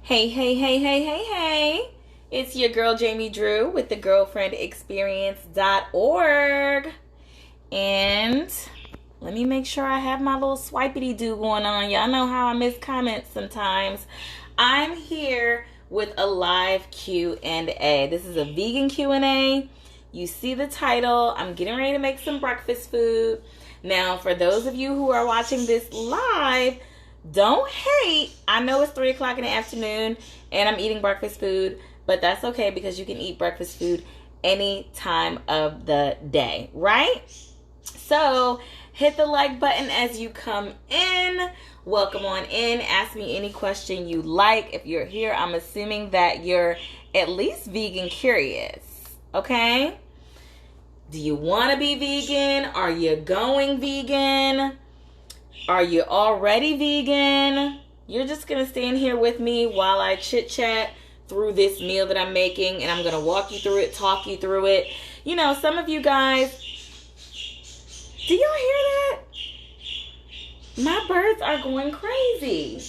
Hey, hey, hey, hey, hey, hey. It's your girl Jamie Drew with the girlfriendexperience.org. And let me make sure I have my little swipity do going on. Y'all know how I miss comments sometimes. I'm here with a live Q&A. This is a vegan Q&A. You see the title. I'm getting ready to make some breakfast food. Now, for those of you who are watching this live, don't hate. I know it's 3 o'clock in the afternoon and I'm eating breakfast food, but that's okay because you can eat breakfast food any time of the day, right? So hit the like button as you come in. Welcome on in. Ask me any question you like. If you're here, I'm assuming that you're at least vegan curious, okay? Do you want to be vegan? Are you going vegan? Are you already vegan? You're just going to stand here with me while I chit-chat through this meal that I'm making, and I'm going to walk you through it, talk you through it. You know, some of you guys, do y'all hear that? My birds are going crazy.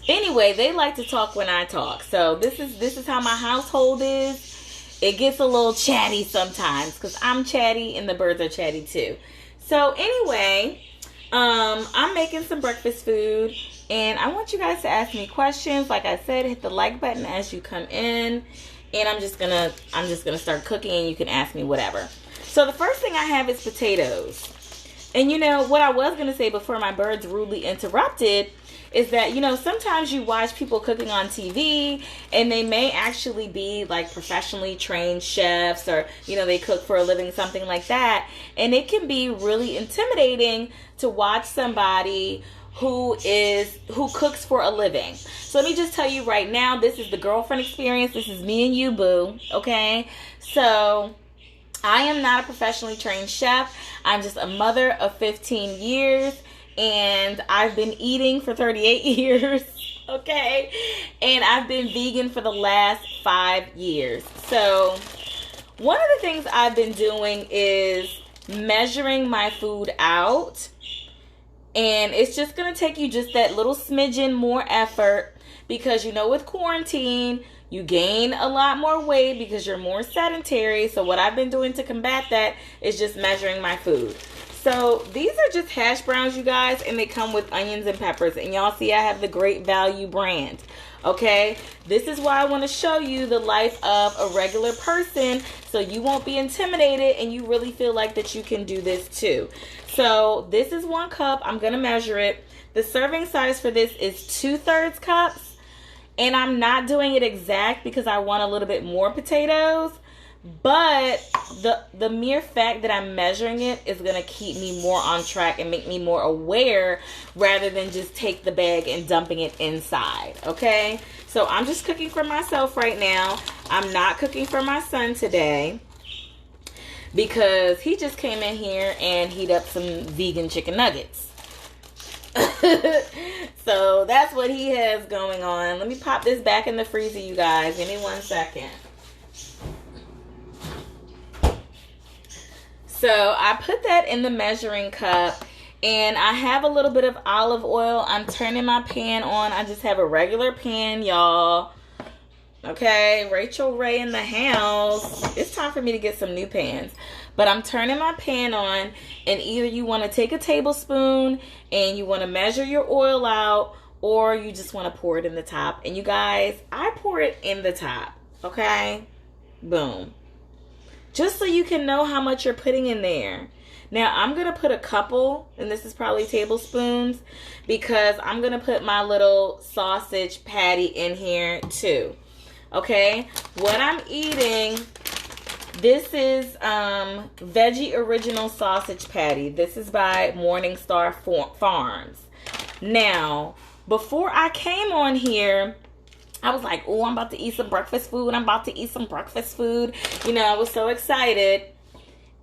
Anyway, they like to talk when I talk. So this is how my household is. It gets a little chatty sometimes because I'm chatty and the birds are chatty too. So anyway, I'm making some breakfast food and I want you guys to ask me questions. Like I said, hit the like button as you come in, and I'm just gonna start cooking and you can ask me whatever. So the first thing I have is potatoes. And you know what I was gonna say before my birds rudely interrupted is that, you know, sometimes you watch people cooking on TV and they may actually be like professionally trained chefs, or, you know, they cook for a living, something like that. And it can be really intimidating to watch somebody who cooks for a living. So let me just tell you right now, this is the girlfriend experience. This is me and you, boo. Okay. So I am not a professionally trained chef. I'm just a mother of 15 years. And I've been eating for 38 years, okay? And I've been vegan for the last 5 years. So one of the things I've been doing is measuring my food out. And it's just going to take you just that little smidgen more effort because, you know, with quarantine, you gain a lot more weight because you're more sedentary. So what I've been doing to combat that is just measuring my food. So these are just hash browns, you guys, and they come with onions and peppers. And y'all see I have the Great Value brand, okay? This is why I want to show you the life of a regular person so you won't be intimidated and you really feel like that you can do this too. So this is 1 cup. I'm going to measure it. The serving size for this is 2/3 cups. And I'm not doing it exact because I want a little bit more potatoes. But the mere fact that I'm measuring it is going to keep me more on track and make me more aware rather than just take the bag and dumping it inside, okay? So I'm just cooking for myself right now. I'm not cooking for my son today because he just came in here and heated up some vegan chicken nuggets. So that's what he has going on. Let me pop this back in the freezer, you guys. Give me 1 second. So I put that in the measuring cup, and I have a little bit of olive oil. I'm turning my pan on. I just have a regular pan, y'all. Okay, Rachel Ray in the house. It's time for me to get some new pans. But I'm turning my pan on, and either you want to take a tablespoon and you want to measure your oil out, or you just want to pour it in the top. And you guys, I pour it in the top, okay? Boom. Just so you can know how much you're putting in there. Now, I'm going to put a couple, and this is probably tablespoons, because I'm going to put my little sausage patty in here too. Okay? What I'm eating, this is Veggie Original Sausage Patty. This is by Morningstar Farms. Now, before I came on here, I was like, oh, I'm about to eat some breakfast food. I'm about to eat some breakfast food. You know, I was so excited.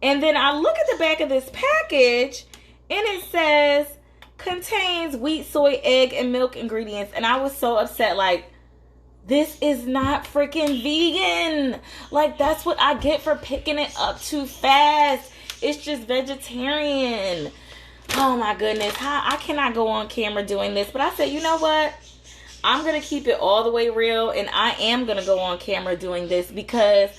And then I look at the back of this package and it says, contains wheat, soy, egg, and milk ingredients. And I was so upset, like, this is not freaking vegan. Like, that's what I get for picking it up too fast. It's just vegetarian. Oh my goodness. I cannot go on camera doing this. But I said, you know what? I'm going to keep it all the way real, and I am going to go on camera doing this because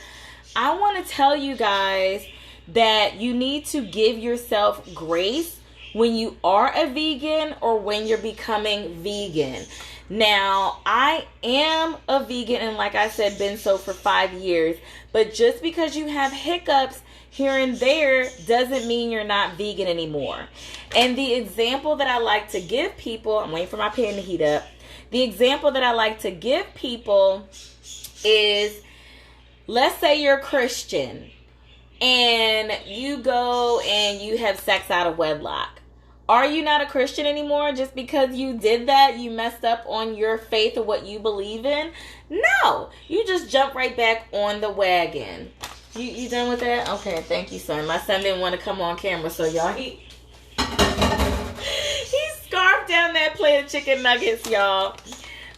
I want to tell you guys that you need to give yourself grace when you are a vegan or when you're becoming vegan. Now, I am a vegan, and like I said, been so for 5 years, but just because you have hiccups here and there doesn't mean you're not vegan anymore. And the example that I like to give people, I'm waiting for my pan to heat up. The example that I like to give people is, let's say you're Christian and you go and you have sex out of wedlock. Are you not a Christian anymore just because you did that? You messed up on your faith or what you believe in? No, you just jump right back on the wagon. You done with that? Okay, thank you, son. My son didn't want to come on camera, so y'all, he scarfed down that plate of chicken nuggets, y'all.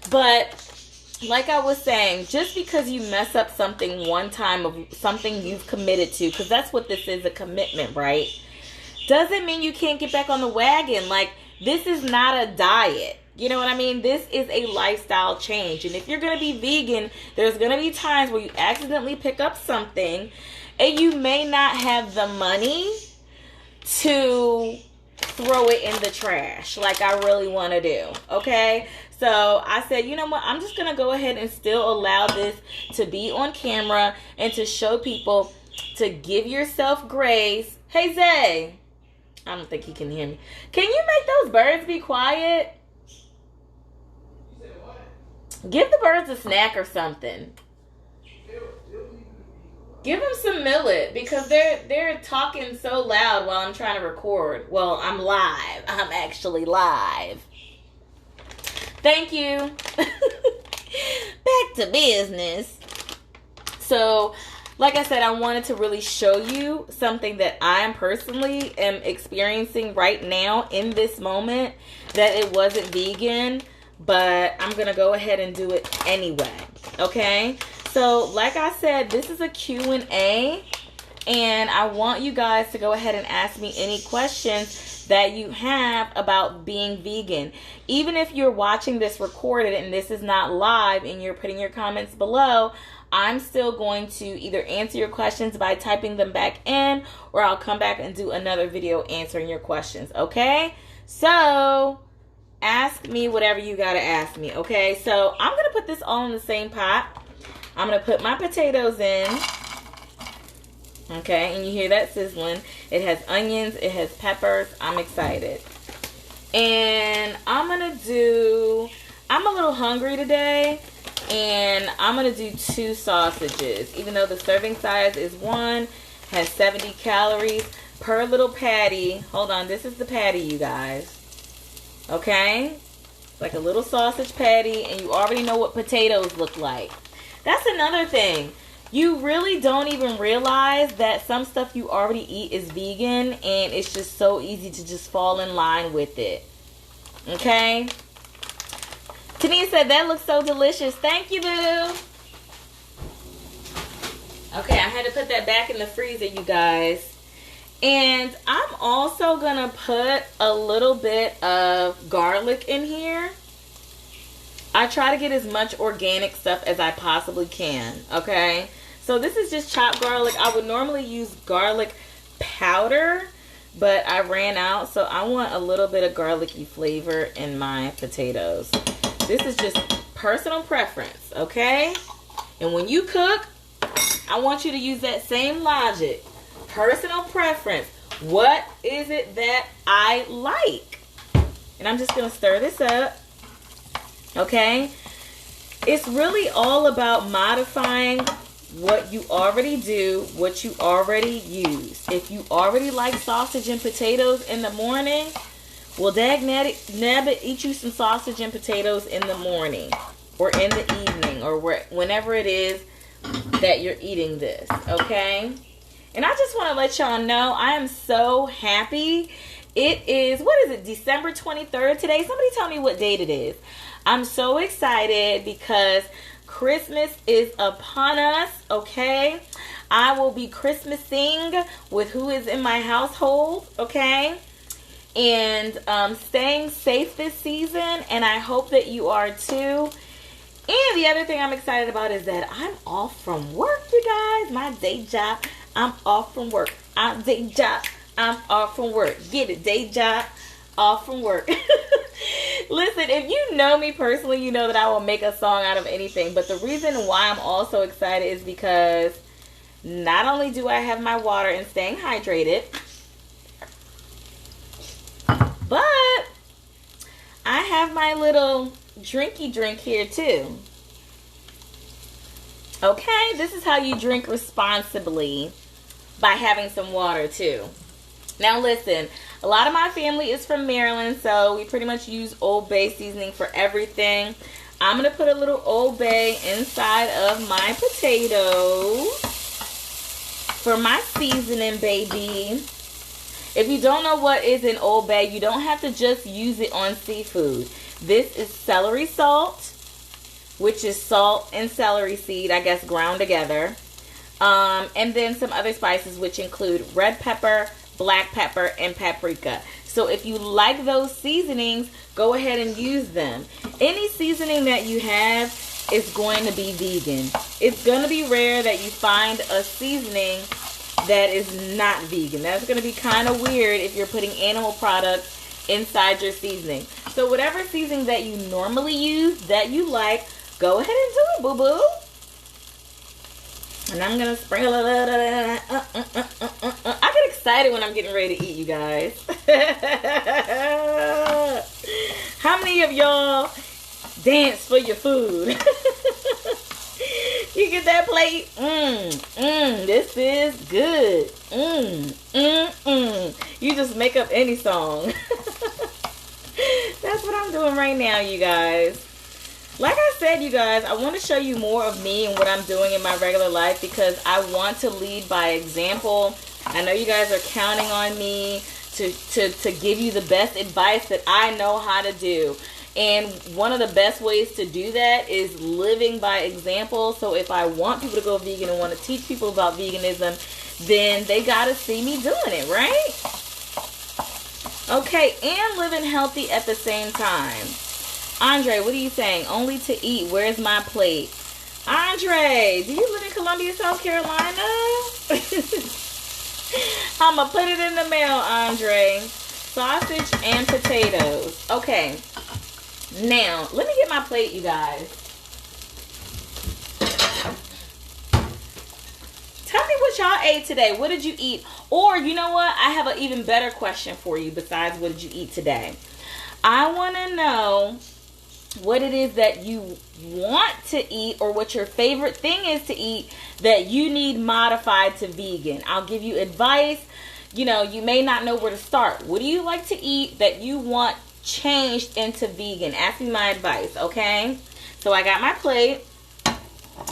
But like I was saying, just because you mess up something one time of something you've committed to, because that's what this is, a commitment, right? Doesn't mean you can't get back on the wagon. Like, this is not a diet. You know what I mean? This is a lifestyle change. And if you're going to be vegan, there's going to be times where you accidentally pick up something and you may not have the money to throw it in the trash like I really want to do. Okay? So I said, you know what? I'm just going to go ahead and still allow this to be on camera and to show people to give yourself grace. Hey, Zay. I don't think he can hear me. Can you make those birds be quiet? You said what? Give the birds a snack or something. Give them some millet because they're talking so loud while I'm trying to record. Well, I'm live. I'm actually live. Thank you. Back to business. So, like I said, I wanted to really show you something that I personally am experiencing right now in this moment, that it wasn't vegan, but I'm going to go ahead and do it anyway, okay? So, like I said, this is a Q&A, and I want you guys to go ahead and ask me any questions that you have about being vegan. Even if you're watching this recorded and this is not live and you're putting your comments below, I'm still going to either answer your questions by typing them back in, or I'll come back and do another video answering your questions, okay? So, ask me whatever you gotta ask me, okay? So, I'm gonna put this all in the same pot. I'm gonna put my potatoes in, okay? And you hear that sizzling. It has onions, it has peppers. I'm excited. And I'm a little hungry today. And I'm going to do 2 sausages. Even though the serving size is 1, has 70 calories per little patty. Hold on, this is the patty, you guys. Okay? Like a little sausage patty, and you already know what potatoes look like. That's another thing. You really don't even realize that some stuff you already eat is vegan, and it's just so easy to just fall in line with it. Okay? Tania said, that looks so delicious. Thank you, boo. Okay, I had to put that back in the freezer, you guys. And I'm also going to put a little bit of garlic in here. I try to get as much organic stuff as I possibly can, okay? So this is just chopped garlic. I would normally use garlic powder, but I ran out. So I want a little bit of garlicky flavor in my potatoes. This is just personal preference, okay? And when you cook, I want you to use that same logic. Personal preference. What is it that I like? And I'm just going to stir this up, okay? It's really all about modifying what you already do, what you already use. If you already like sausage and potatoes in the morning, well, dag-nabbit, eat you some sausage and potatoes in the morning or in the evening or whenever it is that you're eating this, okay? And I just want to let y'all know I am so happy. It is, what is it, December 23rd today? Somebody tell me what date it is. I'm so excited because Christmas is upon us, okay? I will be Christmasing with who is in my household, okay? and staying safe this season, and I hope that you are too. And the other thing I'm excited about is that I'm off from work, you guys. My day job, I'm off from work. I'm off from work. Get it, day job, off from work. Listen, if you know me personally, you know that I will make a song out of anything. But the reason why I'm also excited is because not only do I have my water and staying hydrated, but I have my little drinky drink here too. Okay, this is how you drink responsibly, by having some water too. Now listen, a lot of my family is from Maryland, so we pretty much use Old Bay seasoning for everything. I'm going to put a little Old Bay inside of my potatoes for my seasoning, baby. If you don't know what is an Old Bay, you don't have to just use it on seafood. This is celery salt, which is salt and celery seed, I guess, ground together. And then some other spices, which include red pepper, black pepper, and paprika. So if you like those seasonings, go ahead and use them. Any seasoning that you have is going to be vegan. It's going to be rare that you find a seasoning that is not vegan. That's going to be kind of weird if you're putting animal products inside your seasoning. So whatever seasoning that you normally use, that you like, go ahead and do it, boo-boo. And I'm going to sprinkle a little. I get excited when I'm getting ready to eat, you guys. How many of y'all dance for your food? You get that plate? This is good. You just make up any song. That's what I'm doing right now, you guys. Like I said, you guys, I want to show you more of me and what I'm doing in my regular life because I want to lead by example. I know you guys are counting on me to give you the best advice that I know how to do. And one of the best ways to do that is living by example. So if I want people to go vegan and want to teach people about veganism, then they got to see me doing it, right? Okay, and living healthy at the same time. Andre, what are you saying? Only to eat. Where's my plate? Andre, do you live in Columbia, South Carolina? I'm going to put it in the mail, Andre. Sausage and potatoes. Okay. Now, let me get my plate, you guys. Tell me what y'all ate today. What did you eat? Or, you know what? I have an even better question for you besides what did you eat today. I want to know what it is that you want to eat or what your favorite thing is to eat that you need modified to vegan. I'll give you advice. You know, you may not know where to start. What do you like to eat that you want changed into vegan? Ask me my advice, okay? So I got my plate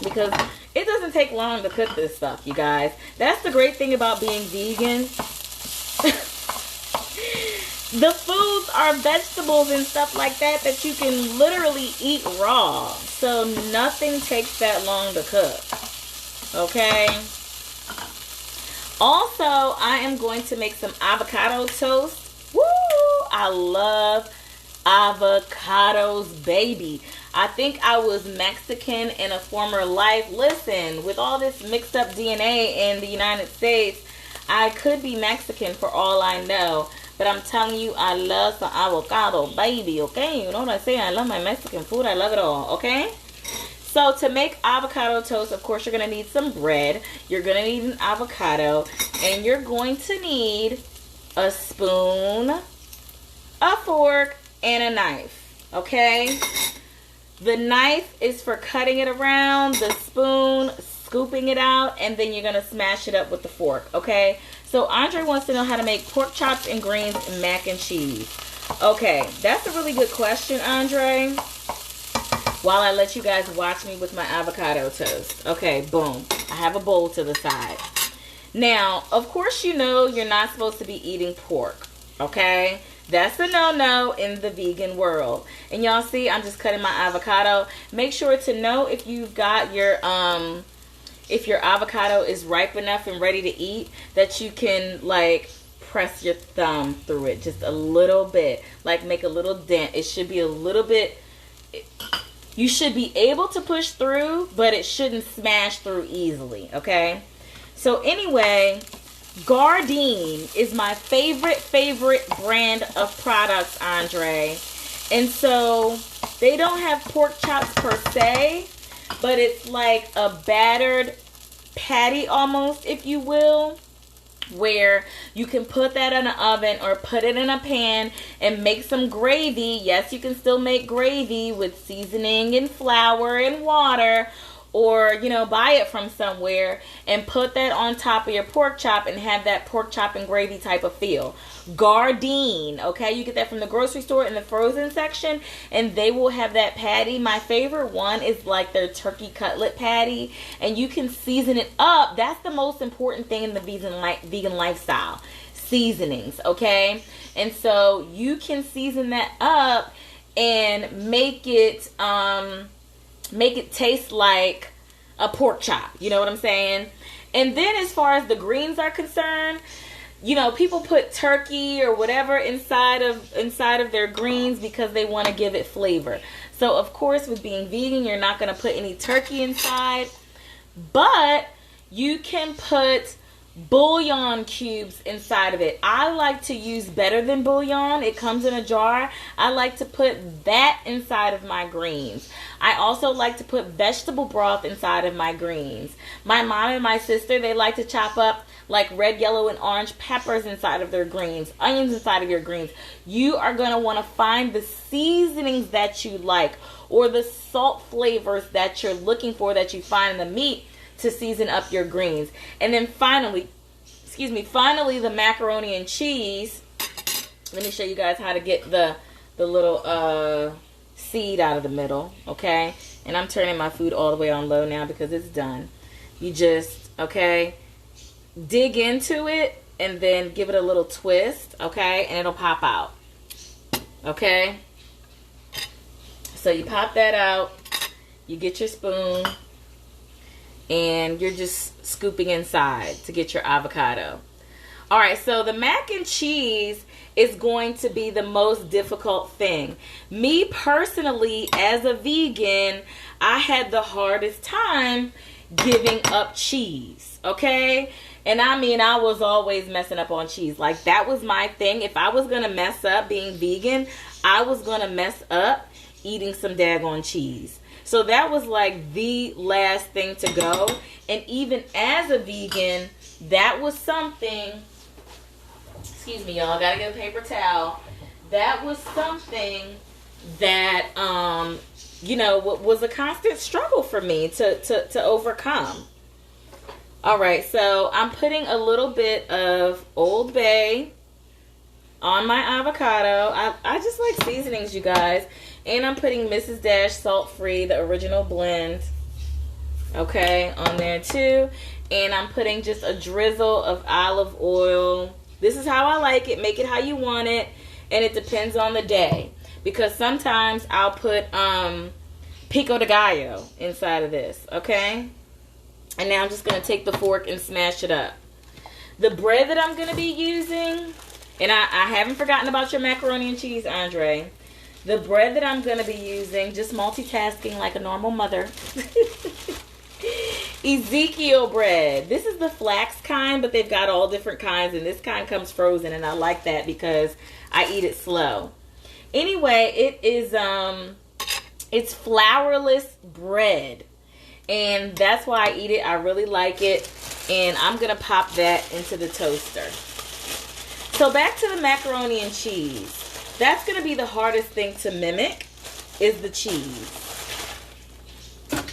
because it doesn't take long to cook this stuff, you guys. That's the great thing about being vegan. The foods are vegetables and stuff like that you can literally eat raw. So nothing takes that long to cook. Okay? Also, I am going to make some avocado toast. Woo! I love avocados, baby. I think I was Mexican in a former life. Listen, with all this mixed up DNA in the United States, I could be Mexican for all I know. But I'm telling you, I love some avocado, baby, okay? You know what I'm saying? I love my Mexican food. I love it all, okay? So to make avocado toast, of course, you're going to need some bread. You're going to need an avocado. And you're going to need a spoon, a fork, and a knife, okay? The knife is for cutting it around, the spoon, scooping it out, and then you're going to smash it up with the fork, okay? So Andre wants to know how to make pork chops and greens and mac and cheese. Okay, that's a really good question, Andre. While I let you guys watch me with my avocado toast. Okay, boom. I have a bowl to the side. Now, of course you know you're not supposed to be eating pork, okay? That's a no-no in the vegan world. And y'all see, I'm just cutting my avocado. Make sure to know if you've got your if your avocado is ripe enough and ready to eat, that you can like press your thumb through it just a little bit. Like make a little dent. It should be a little bit, you should be able to push through, but it shouldn't smash through easily, okay? So anyway, Gardein is my favorite brand of products, Andre. And so they don't have pork chops per se, but it's like a battered patty almost, if you will, where you can put that in an oven or put it in a pan and make some gravy. Yes, you can still make gravy with seasoning and flour and water, or, you know, buy it from somewhere and put that on top of your pork chop and have that pork chop and gravy type of feel. Gardein, okay? You get that from the grocery store in the frozen section, and they will have that patty. My favorite one is like their turkey cutlet patty, and you can season it up. That's the most important thing in the vegan lifestyle. Seasonings, okay? And so you can season that up and make it taste like a pork chop. You know what I'm saying? And then as far as the greens are concerned, you know, people put turkey or whatever inside of their greens because they want to give it flavor. So of course, with being vegan, you're not going to put any turkey inside, but you can put bouillon cubes inside of it. I like to use Better Than Bouillon. It comes in a jar. I like to put that inside of my greens. I also like to put vegetable broth inside of my greens. My mom and my sister, they like to chop up like red, yellow, and orange peppers inside of their greens, onions inside of your greens. You are going to want to find the seasonings that you like or the salt flavors that you're looking for that you find in the meat to season up your greens. And then finally, the macaroni and cheese. Let me show you guys how to get the little seed out of the middle, okay? And I'm turning my food all the way on low now because it's done. You just, okay, dig into it and then give it a little twist, okay? And it'll pop out, okay? So you pop that out, you get your spoon, and you're just scooping inside to get your avocado. All right, so the mac and cheese is going to be the most difficult thing. Me personally, as a vegan, I had the hardest time giving up cheese, okay? And I mean, I was always messing up on cheese. Like, that was my thing. If I was going to mess up being vegan, I was going to mess up eating some daggone cheese. So that was like the last thing to go. And even as a vegan, that was something, excuse me y'all, gotta get a paper towel. That was something that, you know, was a constant struggle for me to overcome. All right, so I'm putting a little bit of Old Bay on my avocado. I just like seasonings, you guys. And I'm putting Mrs. Dash salt-free, the original blend, okay, on there too. And I'm putting just a drizzle of olive oil. This is how I like it. Make it how you want it. And it depends on the day. Because sometimes I'll put pico de gallo inside of this, okay? And now I'm just going to take the fork and smash it up. The bread that I'm going to be using, and I haven't forgotten about your macaroni and cheese, Andre. The bread that I'm going to be using, just multitasking like a normal mother. Ezekiel bread. This is the flax kind, but they've got all different kinds, and this kind comes frozen, and I like that because I eat it slow. Anyway, it is it's flourless bread, and that's why I eat it. I really like it, and I'm going to pop that into the toaster. So back to the macaroni and cheese. That's going to be the hardest thing to mimic, is the cheese.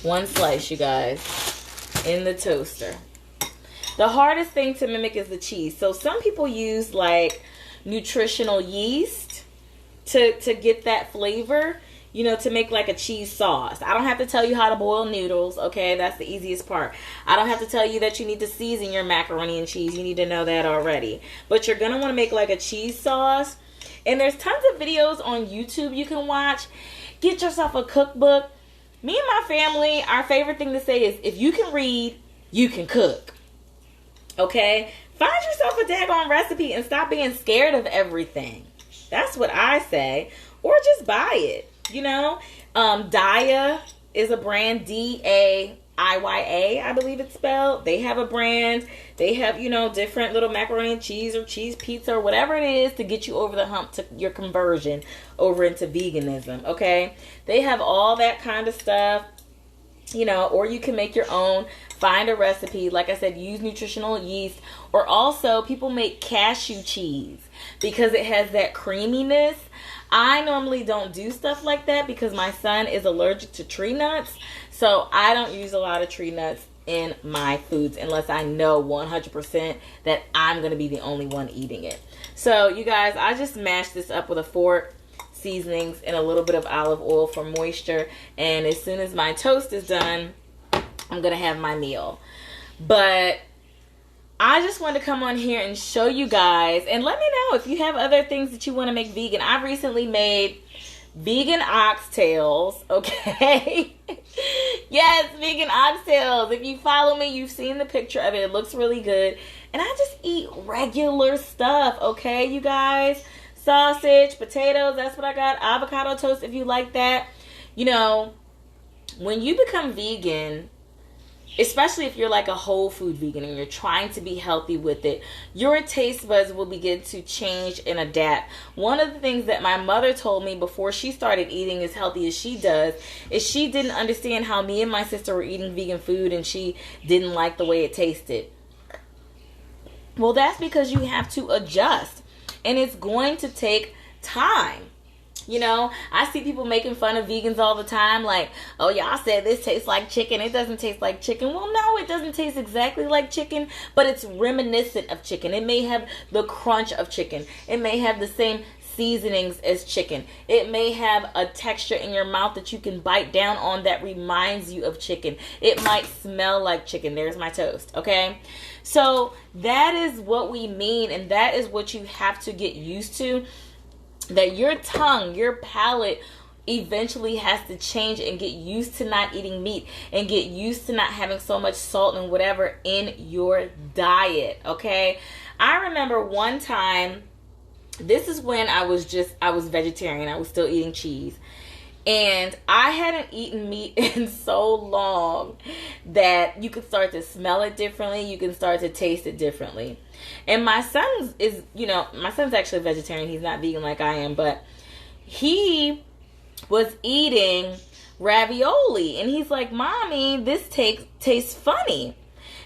One slice, you guys, in the toaster. The hardest thing to mimic is the cheese. So some people use like nutritional yeast to get that flavor, you know, to make like a cheese sauce. I don't have to tell you how to boil noodles, okay? That's the easiest part. I don't have to tell you that you need to season your macaroni and cheese. You need to know that already. But you're going to want to make like a cheese sauce. And there's tons of videos on YouTube you can watch. Get yourself a cookbook. Me and my family, our favorite thing to say is, if you can read, you can cook. Okay? Find yourself a daggone recipe and stop being scared of everything. That's what I say. Or just buy it. You know? Daya is a brand. Daiya, I believe it's spelled. They have a brand. They have, you know, different little macaroni and cheese or cheese pizza or whatever it is to get you over the hump to your conversion over into veganism. Okay? They have all that kind of stuff. You know, or you can make your own. Find a recipe. Like I said, use nutritional yeast. Or also, people make cashew cheese because it has that creaminess. I normally don't do stuff like that because my son is allergic to tree nuts. So I don't use a lot of tree nuts in my foods unless I know 100% that I'm going to be the only one eating it. So you guys, I just mashed this up with a fork, seasonings, and a little bit of olive oil for moisture. And as soon as my toast is done, I'm going to have my meal. But I just wanted to come on here and show you guys, and let me know if you have other things that you want to make vegan. I've recently made vegan oxtails, okay? Yes, vegan oxtails. If you follow me, you've seen the picture of it. It looks really good. And I just eat regular stuff, okay, you guys? Sausage, potatoes, that's what I got. Avocado toast, if you like that. You know, when you become vegan, especially if you're like a whole food vegan and you're trying to be healthy with it, your taste buds will begin to change and adapt. One of the things that my mother told me before she started eating as healthy as she does is she didn't understand how me and my sister were eating vegan food and she didn't like the way it tasted. Well, that's because you have to adjust, and it's going to take time. You know, I see people making fun of vegans all the time, like, oh, y'all said this tastes like chicken. It doesn't taste like chicken. Well, no, it doesn't taste exactly like chicken, but it's reminiscent of chicken. It may have the crunch of chicken. It may have the same seasonings as chicken. It may have a texture in your mouth that you can bite down on that reminds you of chicken. It might smell like chicken. There's my toast, okay? So that is what we mean, and that is what you have to get used to. That your tongue, your palate eventually has to change and get used to not eating meat and get used to not having so much salt and whatever in your diet, okay? I remember one time, this is when I was vegetarian. I was still eating cheese. And I hadn't eaten meat in so long that you could start to smell it differently. You can start to taste it differently. And my son is, you know, my son's actually a vegetarian. He's not vegan like I am, but he was eating ravioli. And he's like, Mommy, this tastes funny.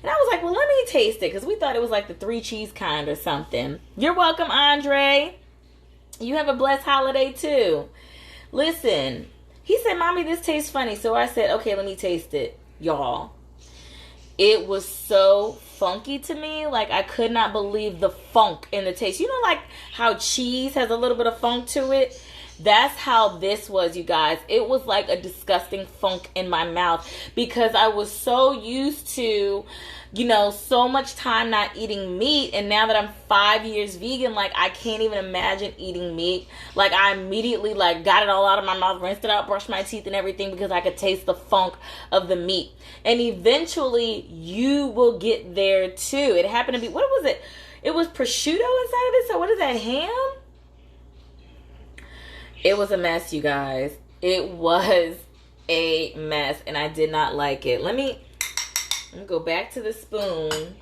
And I was like, well, let me taste it. Because we thought it was like the 3 cheese kind or something. You're welcome, Andre. You have a blessed holiday too. Listen, he said, Mommy, this tastes funny. So I said, okay, let me taste it, y'all. It was so funky to me. Like, I could not believe the funk in the taste. You know, like how cheese has a little bit of funk to it? That's how this was, you guys. It was like a disgusting funk in my mouth because I was so used to, you know, so much time not eating meat. And now that I'm 5 years vegan, like, I can't even imagine eating meat. Like, I immediately, like, got it all out of my mouth, rinsed it out, brushed my teeth and everything because I could taste the funk of the meat. And eventually, you will get there, too. It happened to be, what was it? It was prosciutto inside of it. So what is that, ham? It was a mess, you guys. It was a mess, and I did not like it. Let me go back to the spoon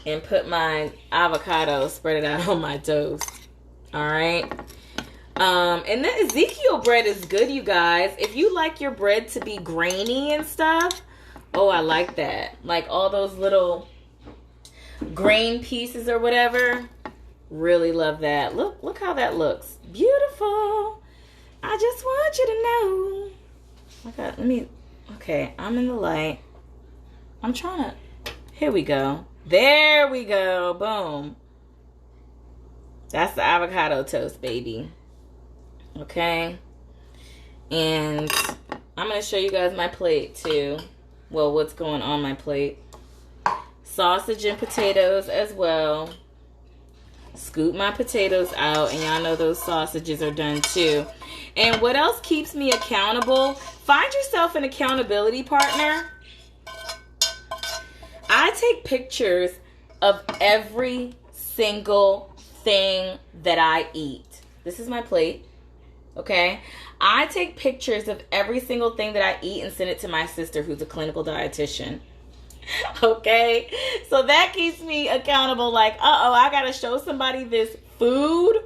and put my avocado, spread it out on my toast. All right. And then Ezekiel bread is good, you guys. If you like your bread to be grainy and stuff, oh, I like that. Like all those little grain pieces or whatever. Really love that. Look how that looks. Beautiful. I just want you to know. Okay, okay, I'm in the light. I'm trying to, here we go. There we go. Boom. That's the avocado toast, baby. Okay. And I'm going to show you guys my plate too. Well, what's going on my plate. Sausage and potatoes as well. Scoop my potatoes out, and y'all know those sausages are done too. And what else keeps me accountable? Find yourself an accountability partner. I take pictures of every single thing that I eat. This is my plate. Okay? I take pictures of every single thing that I eat and send it to my sister, who's a clinical dietitian. Okay? So that keeps me accountable. Like, I gotta show somebody this food.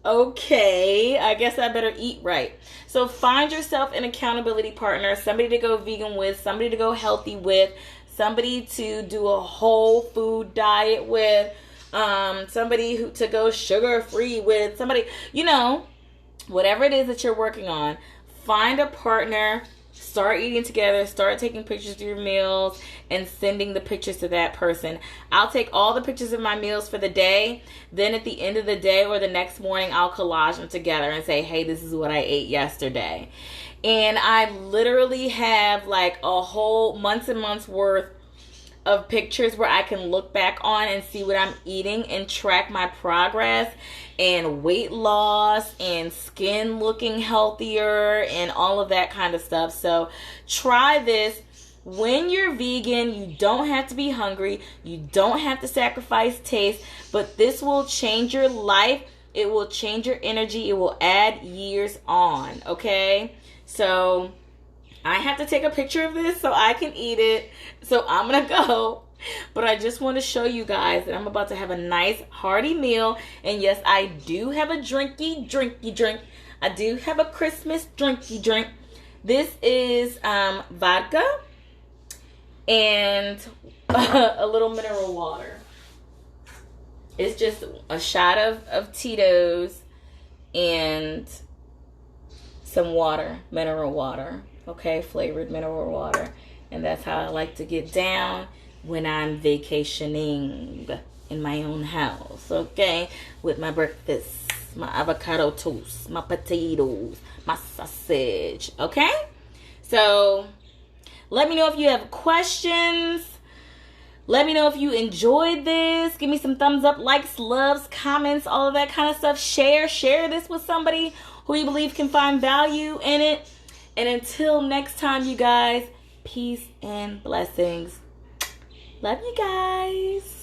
Okay, I guess I better eat right. So find yourself an accountability partner, somebody to go vegan with, somebody to go healthy with, somebody to do a whole food diet with, somebody to go sugar free with, somebody, whatever it is that you're working on. Find a partner, start eating together, start taking pictures of your meals and sending the pictures to that person. I'll take all the pictures of my meals for the day. Then at the end of the day or the next morning, I'll collage them together and say, hey, this is what I ate yesterday. And I literally have like a whole months and months worth of pictures where I can look back on and see what I'm eating and track my progress and weight loss and skin looking healthier and all of that kind of stuff. So try this. When you're vegan, you don't have to be hungry. You don't have to sacrifice taste, but this will change your life. It will change your energy. It will add years on. Okay? So I have to take a picture of this so I can eat it. So I'm going to go. But I just want to show you guys that I'm about to have a nice hearty meal. And yes, I do have a drinky drink. I do have a Christmas drinky drink. This is vodka and a little mineral water. It's just a shot of Tito's and some water, mineral water. Okay, flavored mineral water. And that's how I like to get down when I'm vacationing in my own house. Okay, with my breakfast, my avocado toast, my potatoes, my sausage. Okay, so let me know if you have questions. Let me know if you enjoyed this. Give me some thumbs up, likes, loves, comments, all of that kind of stuff. Share this with somebody who you believe can find value in it. And until next time, you guys, peace and blessings. Love you guys.